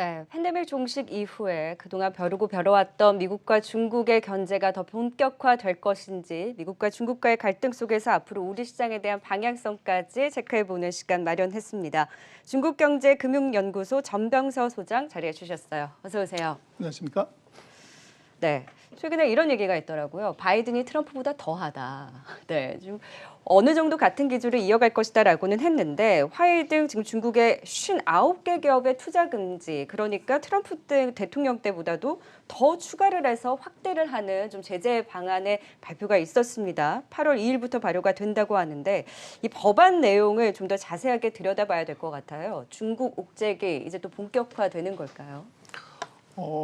네, 팬데믹 종식 이후에 그동안 벼르고 벼러왔던 미국과 중국의 견제가 더 본격화될 것인지, 미국과 중국과의 갈등 속에서 앞으로 우리 시장에 대한 방향성까지 체크해보는 시간 마련했습니다. 중국경제금융연구소 전병서 소장 자리해 주셨어요. 어서 오세요. 안녕하십니까? 네, 최근에 이런 얘기가 있더라고요. 바이든이 트럼프보다 더하다. 네, 좀 어느 정도 같은 기조를 이어갈 것이다라고는 했는데 화웨이 등 지금 중국의 59개 기업의 투자 금지, 그러니까 트럼프 때 대통령 때보다도 더 추가를 해서 확대를 하는 좀 제재 방안의 발표가 있었습니다. 8월 2일부터 발효가 된다고 하는데 이 법안 내용을 좀 더 자세하게 들여다봐야 될 것 같아요. 중국 옥죄기 이제 또 본격화되는 걸까요?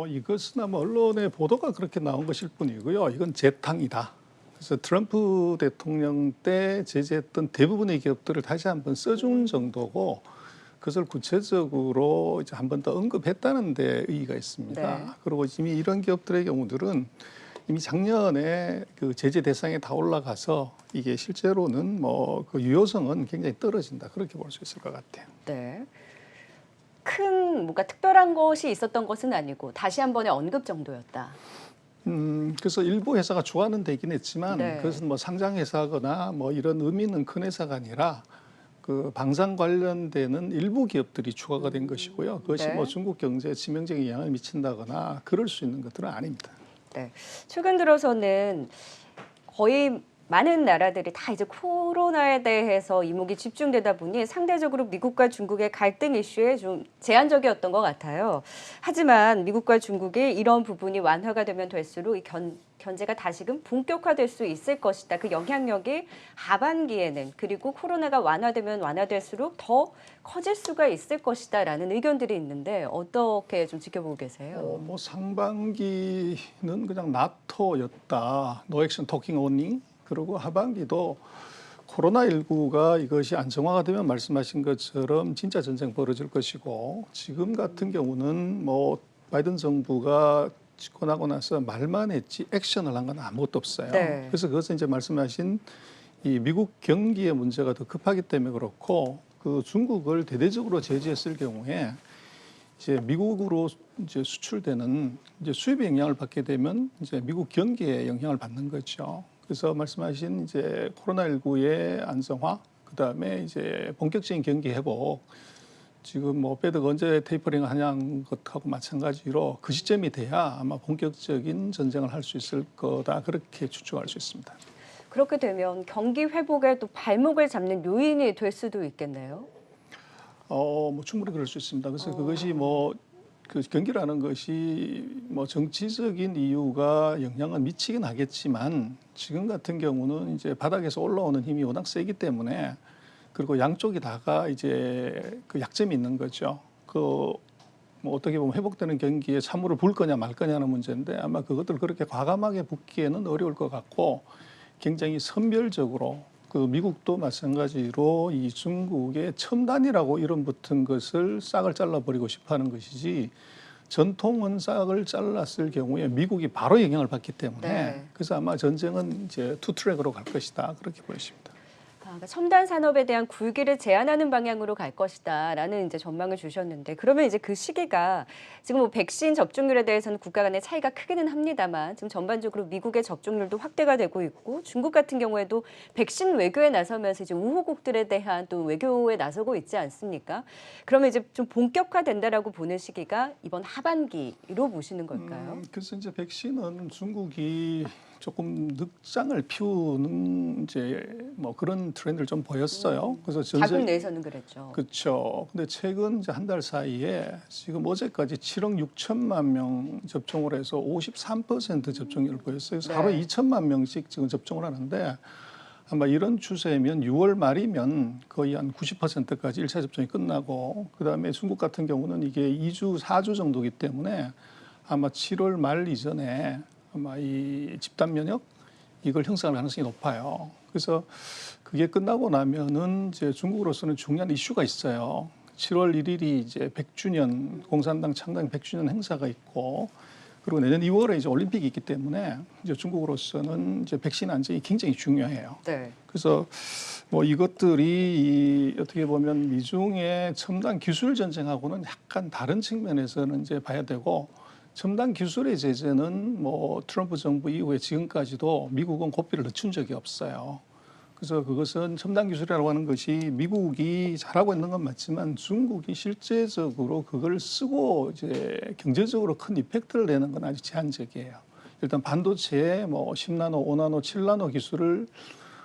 이것은 아마 언론의 보도가 그렇게 나온 것일 뿐이고요. 이건 재탕이다. 그래서 트럼프 대통령 때 제재했던 대부분의 기업들을 다시 한번 써준 정도고, 그것을 구체적으로 이제 한 번 더 언급했다는 데 의의가 있습니다. 네. 그리고 이미 이런 기업들의 경우들은 이미 작년에 그 제재 대상에 다 올라가서 이게 실제로는 뭐 그 유효성은 굉장히 떨어진다. 그렇게 볼 수 있을 것 같아요. 네. 큰 뭔가 특별한 것이 있었던 것은 아니고 다시 한 번의 언급 정도였다. 그래서 일부 회사가 주가는 되긴 했지만 네. 그것은 뭐 상장 회사거나 뭐 이런 의미 있는 큰 회사가 아니라 그 방산 관련되는 일부 기업들이 추가가 된 것이고요. 그것이 네. 뭐 중국 경제에 치명적인 영향을 미친다거나 그럴 수 있는 것들은 아닙니다. 네. 최근 들어서는 거의 많은 나라들이 다 이제 코로나에 대해서 이목이 집중되다 보니 상대적으로 미국과 중국의 갈등 이슈에 좀 제한적이었던 것 같아요. 하지만 미국과 중국이 이런 부분이 완화가 되면 될수록 이 견제가 다시금 본격화될 수 있을 것이다. 그 영향력이 하반기에는 그리고 코로나가 완화되면 완화될수록 더 커질 수가 있을 것이다라는 의견들이 있는데 어떻게 좀 지켜보고 계세요? 뭐 상반기는 그냥 나토였다. 노 액션 토킹 오닝. 그리고 하반기도 코로나19가 이것이 안정화가 되면 말씀하신 것처럼 진짜 전쟁 벌어질 것이고, 지금 같은 경우는 뭐 바이든 정부가 집권하고 나서 말만 했지 액션을 한 건 아무것도 없어요. 네. 그래서 그것은 이제 말씀하신 이 미국 경기의 문제가 더 급하기 때문에 그렇고, 그 중국을 대대적으로 제재했을 경우에 이제 미국으로 이제 수출되는 이제 수입에 영향을 받게 되면 이제 미국 경기에 영향을 받는 거죠. 그래서 말씀하신 이제 코로나19의 안정화, 그다음에 이제 본격적인 경기 회복, 지금 뭐 페드가 언제 테이퍼링 하냐는 것하고 마찬가지로 그 시점이 돼야 아마 본격적인 전쟁을 할 수 있을 거다, 그렇게 추측할 수 있습니다. 그렇게 되면 경기 회복에 또 발목을 잡는 요인이 될 수도 있겠네요. 뭐 충분히 그럴 수 있습니다. 그래서 그것이 뭐 그 경기라는 것이 뭐 정치적인 이유가 영향을 미치긴 하겠지만, 지금 같은 경우는 이제 바닥에서 올라오는 힘이 워낙 세기 때문에, 그리고 양쪽이 다가 이제 그 약점이 있는 거죠. 그 뭐 어떻게 보면 회복되는 경기에 찬물을 부을 거냐 말 거냐는 문제인데, 아마 그것들 그렇게 과감하게 붓기에는 어려울 것 같고, 굉장히 선별적으로 그 미국도 마찬가지로 이 중국의 첨단이라고 이름 붙은 것을 싹을 잘라버리고 싶어하는 것이지, 전통은 싹을 잘랐을 경우에 미국이 바로 영향을 받기 때문에 네. 그래서 아마 전쟁은 이제 투 트랙으로 갈 것이다, 그렇게 보여집니다. 그러니까 첨단 산업에 대한 굴기를 제한하는 방향으로 갈 것이다라는 이제 전망을 주셨는데 그러면 이제 그 시기가 지금 뭐 백신 접종률에 대해서는 국가 간의 차이가 크기는 합니다만 지금 전반적으로 미국의 접종률도 확대가 되고 있고 중국 같은 경우에도 백신 외교에 나서면서 이제 우호국들에 대한 또 외교에 나서고 있지 않습니까? 그러면 이제 좀 본격화된다라고 보는 시기가 이번 하반기로 보시는 걸까요? 그래서 이제 백신은 중국이 조금 늑장을 피우는 이제 뭐 그런 트렌드를 좀 보였어요. 그래서 자국 내에서는 그랬죠. 그렇죠. 근데 최근 이제 한 달 사이에 지금 어제까지 7억 6천만 명 접종을 해서 53% 접종률을 보였어요. 그래서 하루에 네. 2천만 명씩 지금 접종을 하는데, 아마 이런 추세면 6월 말이면 거의 한 90%까지 1차 접종이 끝나고, 그다음에 중국 같은 경우는 이게 2주, 4주 정도이기 때문에 아마 7월 말 이전에 아마 이 집단 면역 이걸 형성할 가능성이 높아요. 그래서 그게 끝나고 나면은 이제 중국으로서는 중요한 이슈가 있어요. 7월 1일이 이제 100주년 공산당 창당 100주년 행사가 있고, 그리고 내년 2월에 이제 올림픽이 있기 때문에 이제 중국으로서는 이제 백신 안정이 굉장히 중요해요. 네. 그래서 뭐 이것들이 어떻게 보면 미중의 첨단 기술 전쟁하고는 약간 다른 측면에서는 이제 봐야 되고, 첨단 기술의 제재는 뭐 트럼프 정부 이후에 지금까지도 미국은 고삐를 늦춘 적이 없어요. 그래서 그것은 첨단 기술이라고 하는 것이 미국이 잘하고 있는 건 맞지만 중국이 실제적으로 그걸 쓰고 이제 경제적으로 큰 이펙트를 내는 건 아주 제한적이에요. 일단 반도체에 뭐 10나노, 5나노, 7나노 기술을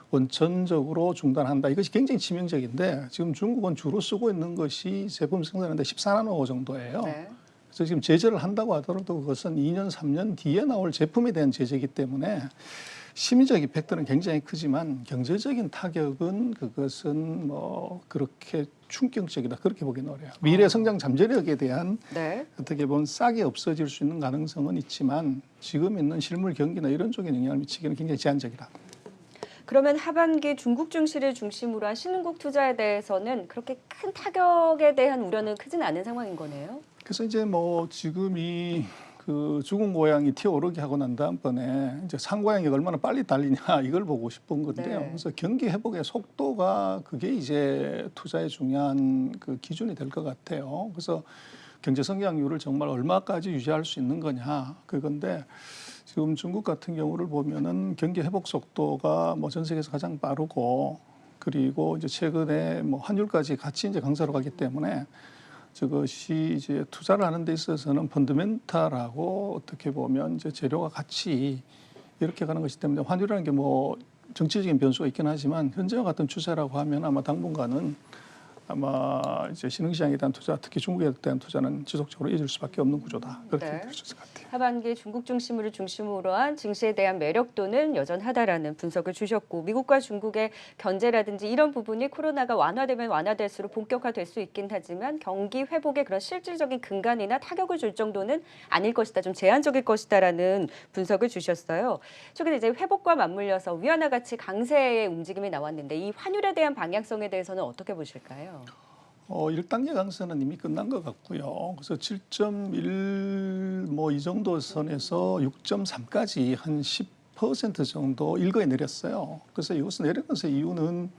원천적으로 중단한다. 이것이 굉장히 치명적인데 지금 중국은 주로 쓰고 있는 것이 제품 생산하는데 14나노 정도예요. 네. 그래서 지금 제재를 한다고 하더라도 그것은 2년, 3년 뒤에 나올 제품에 대한 제재이기 때문에 심리적 이펙트는 굉장히 크지만 경제적인 타격은 그것은 뭐 그렇게 충격적이다. 그렇게 보기는 어려요. 미래 성장 잠재력에 대한 네. 어떻게 보면 싹이 없어질 수 있는 가능성은 있지만 지금 있는 실물 경기나 이런 쪽에 영향을 미치기는 굉장히 제한적이다. 그러면 하반기 중국 증시를 중심으로 한 신흥국 투자에 대해서는 그렇게 큰 타격에 대한 우려는 크진 않은 상황인 거네요. 그래서 이제 뭐 지금이 그 죽은 고양이 튀어오르게 하고 난 다음번에 이제 산 고양이가 얼마나 빨리 달리냐 이걸 보고 싶은 건데요. 네. 그래서 경기 회복의 속도가 그게 이제 투자의 중요한 그 기준이 될 것 같아요. 그래서 경제 성장률을 정말 얼마까지 유지할 수 있는 거냐 그건데 지금 중국 같은 경우를 보면은 경기 회복 속도가 뭐 전 세계에서 가장 빠르고 그리고 이제 최근에 뭐 환율까지 같이 이제 강세로 가기 때문에 저것이 이제 투자를 하는 데 있어서는 펀더멘탈하고 어떻게 보면 이제 재료가 같이 이렇게 가는 것이기 때문에 환율이라는 게 뭐 정치적인 변수가 있긴 하지만 현재와 같은 추세라고 하면 아마 당분간은 아마 이제 신흥시장에 대한 투자, 특히 중국에 대한 투자는 지속적으로 이어질 수밖에 없는 구조다. 그렇게 네. 볼 수 있을 것 같아요. 하반기 중국 중심을 중심으로 한 증시에 대한 매력도는 여전하다라는 분석을 주셨고, 미국과 중국의 견제라든지 이런 부분이 코로나가 완화되면 완화될수록 본격화될 수 있긴 하지만 경기 회복에 그런 실질적인 근간이나 타격을 줄 정도는 아닐 것이다, 좀 제한적일 것이다라는 분석을 주셨어요. 최근에 이제 회복과 맞물려서 위안화 가치 강세의 움직임이 나왔는데 이 환율에 대한 방향성에 대해서는 어떻게 보실까요? 1단계 강세는 이미 끝난 것 같고요. 그래서 7.1 뭐 이 정도 선에서 6.3까지 한 10% 정도 일거에 내렸어요. 그래서 이것은 내린 것의 이유는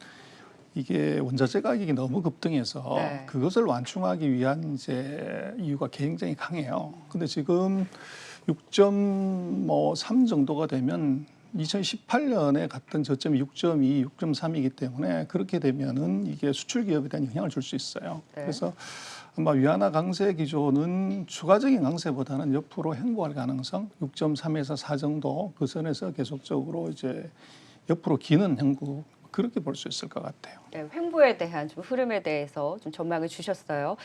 이게 원자재 가격이 너무 급등해서 네. 그것을 완충하기 위한 이제 이유가 굉장히 강해요. 근데 지금 6.3 정도가 되면 2018년에 갔던 저점이 6.2, 6.3이기 때문에 그렇게 되면은 이게 수출 기업에 대한 영향을 줄 수 있어요. 네. 그래서 아마 위안화 강세 기조는 추가적인 강세보다는 옆으로 횡보할 가능성, 6.3에서 4 정도 그 선에서 계속적으로 이제 옆으로 기는 행보 그렇게 볼 수 있을 것 같아요. 네, 횡보에 대한 좀 흐름에 대해서 좀 전망을 주셨어요.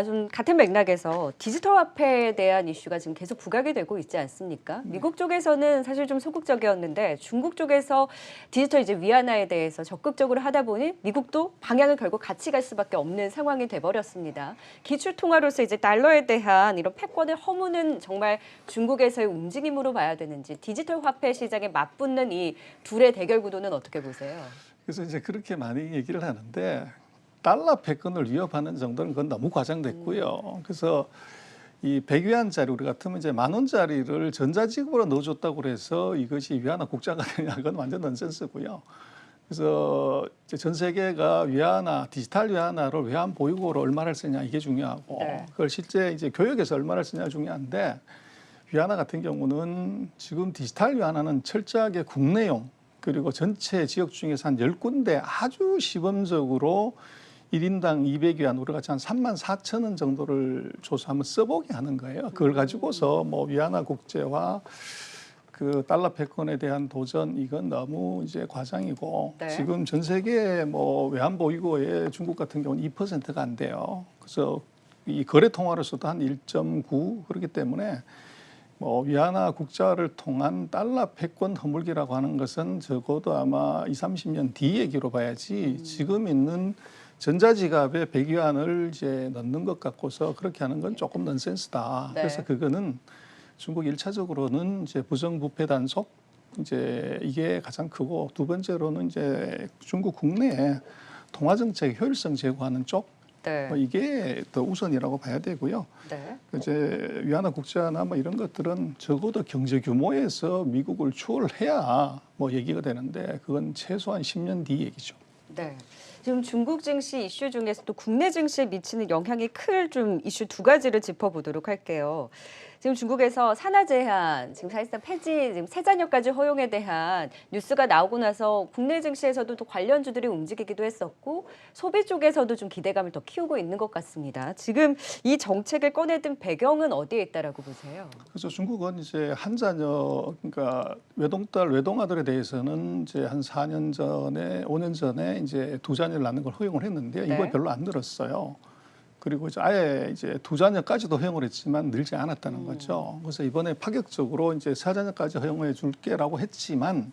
좀 같은 맥락에서 디지털 화폐에 대한 이슈가 지금 계속 부각이 되고 있지 않습니까? 미국 쪽에서는 사실 좀 소극적이었는데 중국 쪽에서 디지털 이제 위안화에 대해서 적극적으로 하다 보니 미국도 방향을 결국 같이 갈 수밖에 없는 상황이 돼버렸습니다. 기출 통화로서 이제 달러에 대한 이런 패권을 허무는 정말 중국에서의 움직임으로 봐야 되는지, 디지털 화폐 시장에 맞붙는 이 둘의 대결 구도는 어떻게 보세요? 그래서 이제 그렇게 많이 얘기를 하는데 달러 패권을 위협하는 정도는 그건 너무 과장됐고요. 그래서 이 100위안짜리 우리 같으면 이제 10,000원짜리를 전자지급으로 넣어줬다고 그래서 이것이 위안화 국자가 되냐 그건 완전 넌센스고요. 그래서 이제 전 세계가 위안화, 디지털 위안화를 외환 보유고로 얼마를 쓰냐 이게 중요하고 네. 그걸 실제 이제 교역에서 얼마를 쓰냐 중요한데 위안화 같은 경우는 지금 디지털 위안화는 철저하게 국내용 그리고 전체 지역 중에서 한 10군데 아주 시범적으로 1인당 200위안 우리가 한 34,000원 정도를 줘서 한번 써보게 하는 거예요. 그걸 가지고서 뭐 위안화 국제화 그 달러 패권에 대한 도전 이건 너무 이제 과장이고 네. 지금 전 세계 뭐 외환 보유고에 중국 같은 경우는 2%가 안 돼요. 그래서 이 거래 통화로서도 한 1.9 그렇기 때문에 뭐 위안화 국자를 통한 달러 패권 허물기라고 하는 것은 적어도 아마 20-30년 뒤 얘기로 봐야지 지금 있는 전자지갑에 100위안을 이제 넣는 것 같고서 그렇게 하는 건 조금 넌센스다. 네. 그래서 그거는 중국 1차적으로는 이제 부정부패 단속 이제 이게 가장 크고 두 번째로는 이제 중국 국내에 통화 정책 효율성 제고하는 쪽 네. 뭐 이게 더 우선이라고 봐야 되고요. 네. 이제 위안화 국제화나 뭐 이런 것들은 적어도 경제 규모에서 미국을 추월해야 뭐 얘기가 되는데 그건 최소한 10년 뒤 얘기죠. 네. 지금 중국 증시 이슈 중에서도 국내 증시에 미치는 영향이 클 좀 이슈 두 가지를 짚어보도록 할게요. 지금 중국에서 산하 제한, 지금 사실상 폐지, 지금 세잔여까지 허용에 대한 뉴스가 나오고 나서 국내 증시에서도 또 관련주들이 움직이기도 했었고 소비 쪽에서도 좀 기대감을 더 키우고 있는 것 같습니다. 지금 이 정책을 꺼내든 배경은 어디에 있다라고 보세요? 그래서 중국은 이제 한 자녀, 그러니까 외동딸, 외동아들에 대해서는 이제 한 4년 전에, 5년 전에 이제 두 자녀를 낳는 걸 허용을 했는데 네. 이걸 별로 안 늘었어요. 그리고 이제 아예 이제 두 자녀까지도 허용을 했지만 늘지 않았다는 거죠. 그래서 이번에 파격적으로 이제 4자녀까지 허용해 줄게라고 했지만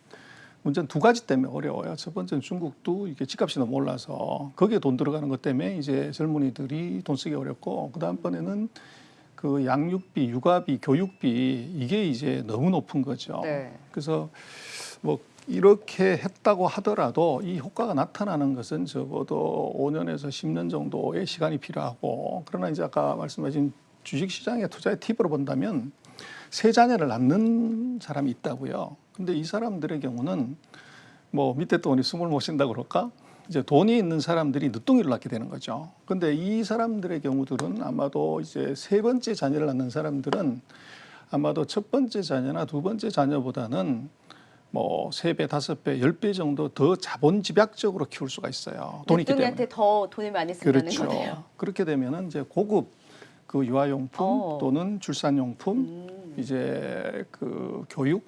문제는 두 가지 때문에 어려워요. 첫 번째는 중국도 이게 집값이 너무 올라서 거기에 돈 들어가는 것 때문에 이제 젊은이들이 돈 쓰기 어렵고 그 다음번에는 그 양육비, 육아비, 교육비 이게 이제 너무 높은 거죠. 네. 그래서 뭐 이렇게 했다고 하더라도 이 효과가 나타나는 것은 적어도 5년에서 10년 정도의 시간이 필요하고 그러나 이제 아까 말씀하신 주식시장의 투자의 팁으로 본다면 세 자녀를 낳는 사람이 있다고요. 근데 이 사람들의 경우는 뭐 밑에 돈이 숨을 못 쉰다 그럴까? 이제 돈이 있는 사람들이 늦둥이를 낳게 되는 거죠. 근데 이 사람들의 경우들은 아마도 이제 세 번째 자녀를 낳는 사람들은 아마도 첫 번째 자녀나 두 번째 자녀보다는 뭐 3배, 5배, 10배 정도 더 자본 집약적으로 키울 수가 있어요. 돈이 있기 때문에. 늦둥이한테 더 돈을 많이 쓴다는 그렇죠. 거네요. 그렇게 되면은 이제 고급 그 유아용품 또는 출산용품, 이제 그 교육,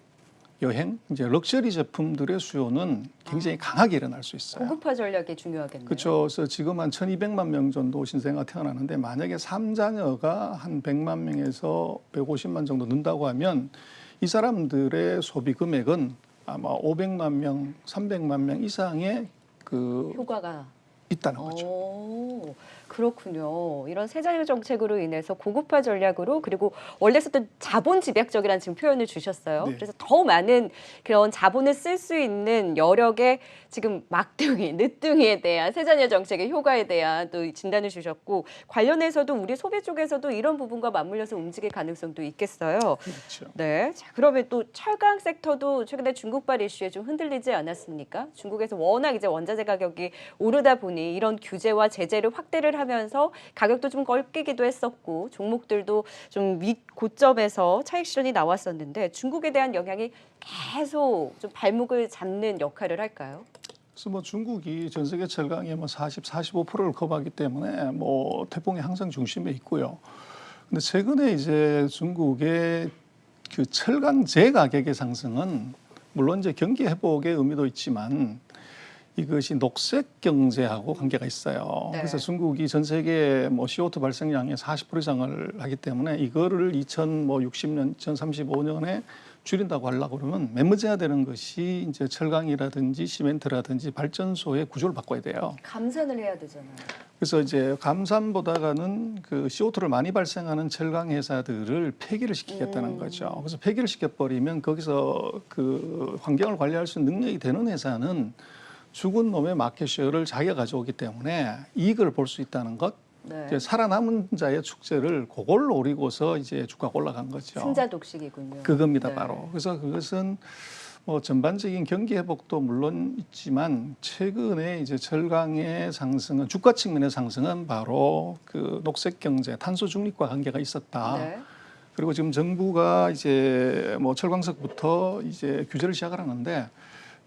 여행, 이제 럭셔리 제품들의 수요는 굉장히 강하게 일어날 수 있어요. 고급화 전략이 중요하겠네요. 그렇죠. 그래서 지금 한 1,200만 명 정도 신생아가 태어나는데 만약에 3자녀가 한 100만 명에서 150만 정도 는다고 하면 이 사람들의 소비 금액은 아마 500만 명, 300만 명 이상의 그 효과가 있다는 거죠. 오, 그렇군요. 이런 세자녀 정책으로 인해서 고급화 전략으로 그리고 원래 썼던 자본 집약적이라는 지금 표현을 주셨어요. 네. 그래서 더 많은 그런 자본을 쓸 수 있는 여력의 지금 막둥이, 늦둥이에 대한 세자녀 정책의 효과에 대한 또 진단을 주셨고 관련해서도 우리 소비 쪽에서도 이런 부분과 맞물려서 움직일 가능성도 있겠어요. 그렇죠. 네. 자, 그러면 또 철강 섹터도 최근에 중국발 이슈에 좀 흔들리지 않았습니까? 중국에서 워낙 이제 원자재 가격이 오르다 보니 이런 규제와 제재를 확대를 하면서 가격도 좀 꺾이기도 했었고 종목들도 좀 고점에서 차익 실현이 나왔었는데 중국에 대한 영향이 계속 좀 발목을 잡는 역할을 할까요? 그래서 뭐 중국이 전 세계 철강의 뭐 45%를 커버하기 때문에 뭐 태풍이 항상 중심에 있고요. 근데 최근에 이제 중국의 그 철강제 가격의 상승은 물론 이제 경기 회복의 의미도 있지만 이것이 녹색 경제하고 관계가 있어요. 네. 그래서 중국이 전 세계 뭐 CO2 발생량의 40% 이상을 하기 때문에 이거를 2060년, 2035년에 줄인다고 하려고 그러면 맨 먼저 해야 되는 것이 이제 철강이라든지 시멘트라든지 발전소의 구조를 바꿔야 돼요. 감산을 해야 되잖아요. 그래서 이제 감산보다는 그 CO2를 많이 발생하는 철강 회사들을 폐기를 시키겠다는 거죠. 그래서 폐기를 시켜버리면 거기서 그 환경을 관리할 수 있는 능력이 되는 회사는 죽은 놈의 마켓쉐어를 자기가 가져오기 때문에 이익을 볼 수 있다는 것. 네. 이제 살아남은 자의 축제를 그걸 노리고서 이제 주가가 올라간 거죠. 승자 독식이군요. 그겁니다, 네. 바로. 그래서 그것은 뭐 전반적인 경기 회복도 물론 있지만 최근에 이제 철강의 상승은 주가 측면의 상승은 바로 그 녹색 경제, 탄소 중립과 관계가 있었다. 네. 그리고 지금 정부가 이제 뭐 철광석부터 이제 규제를 시작을 하는데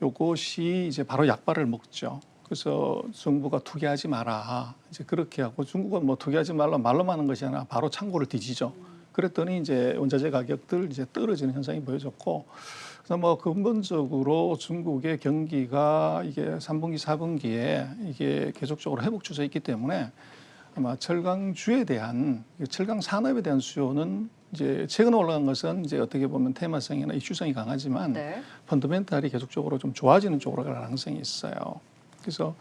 요것이 이제 바로 약발을 먹죠. 그래서 정부가 투기하지 마라. 이제 그렇게 하고 중국은 뭐 투기하지 말라 말로만 하는 것이 아니라 바로 창고를 뒤지죠. 그랬더니 이제 원자재 가격들 이제 떨어지는 현상이 보여졌고, 그래서 뭐 근본적으로 중국의 경기가 이게 3분기, 4분기에 이게 계속적으로 회복 추세에 있기 때문에 아마 철강주에 대한 철강 산업에 대한 수요는 이제 최근에 올라간 것은 이제 어떻게 보면 테마성이나 이슈성이 강하지만 네. 펀더멘탈이 계속적으로 좀 좋아지는 쪽으로 갈 가능성이 있어요. 그래서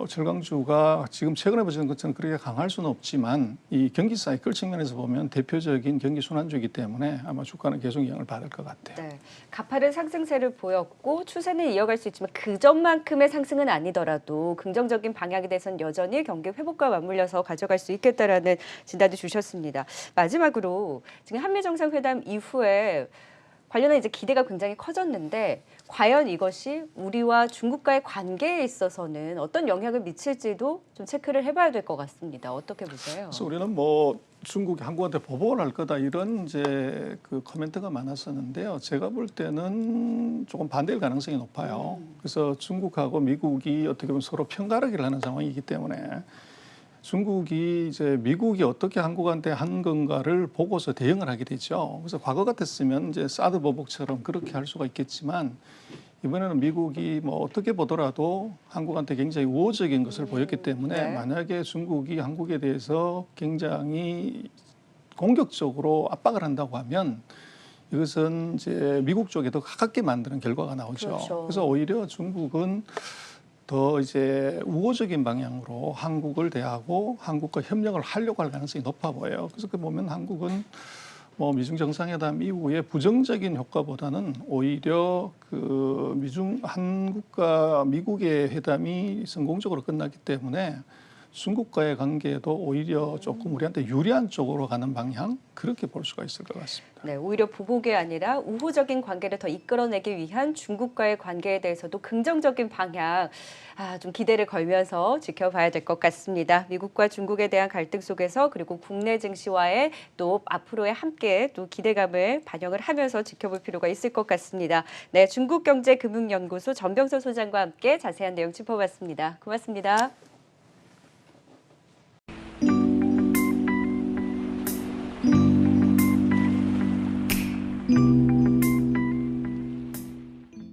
철강주가 지금 최근에 보시는 것처럼 그렇게 강할 수는 없지만 이 경기 사이클 측면에서 보면 대표적인 경기 순환주이기 때문에 아마 주가는 계속 영향을 받을 것 같아요. 네, 가파른 상승세를 보였고 추세는 이어갈 수 있지만 그 전만큼의 상승은 아니더라도 긍정적인 방향에 대해서는 여전히 경기 회복과 맞물려서 가져갈 수 있겠다라는 진단도 주셨습니다. 마지막으로 지금 한미 정상회담 이후에 관련한 이제 기대가 굉장히 커졌는데 과연 이것이 우리와 중국과의 관계에 있어서는 어떤 영향을 미칠지도 좀 체크를 해봐야 될 것 같습니다. 어떻게 보세요? 그래서 우리는 뭐 중국이 한국한테 보복을 할 거다 이런 이제 그 코멘트가 많았었는데요. 제가 볼 때는 조금 반대일 가능성이 높아요. 그래서 중국하고 미국이 어떻게 보면 서로 편가르기를 하는 상황이기 때문에 중국이 이제 미국이 어떻게 한국한테 한 건가를 보고서 대응을 하게 되죠. 그래서 과거 같았으면 이제 사드 보복처럼 그렇게 할 수가 있겠지만 이번에는 미국이 뭐 어떻게 보더라도 한국한테 굉장히 우호적인 것을 보였기 때문에 네. 만약에 중국이 한국에 대해서 굉장히 공격적으로 압박을 한다고 하면 이것은 이제 미국 쪽에 더 가깝게 만드는 결과가 나오죠. 그렇죠. 그래서 오히려 중국은 더 이제 우호적인 방향으로 한국을 대하고 한국과 협력을 하려고 할 가능성이 높아 보여요. 그래서 그 보면 한국은 뭐 미중 정상회담 이후에 부정적인 효과보다는 오히려 그 한국과 미국의 회담이 성공적으로 끝났기 때문에 중국과의 관계도 오히려 조금 우리한테 유리한 쪽으로 가는 방향 그렇게 볼 수가 있을 것 같습니다. 네, 오히려 보복이 아니라 우호적인 관계를 더 이끌어내기 위한 중국과의 관계에 대해서도 긍정적인 방향, 좀 기대를 걸면서 지켜봐야 될 것 같습니다. 미국과 중국에 대한 갈등 속에서 그리고 국내 증시와의 또 앞으로의 함께 또 기대감을 반영을 하면서 지켜볼 필요가 있을 것 같습니다. 네, 중국경제금융연구소 전병서 소장과 함께 자세한 내용 짚어봤습니다. 고맙습니다.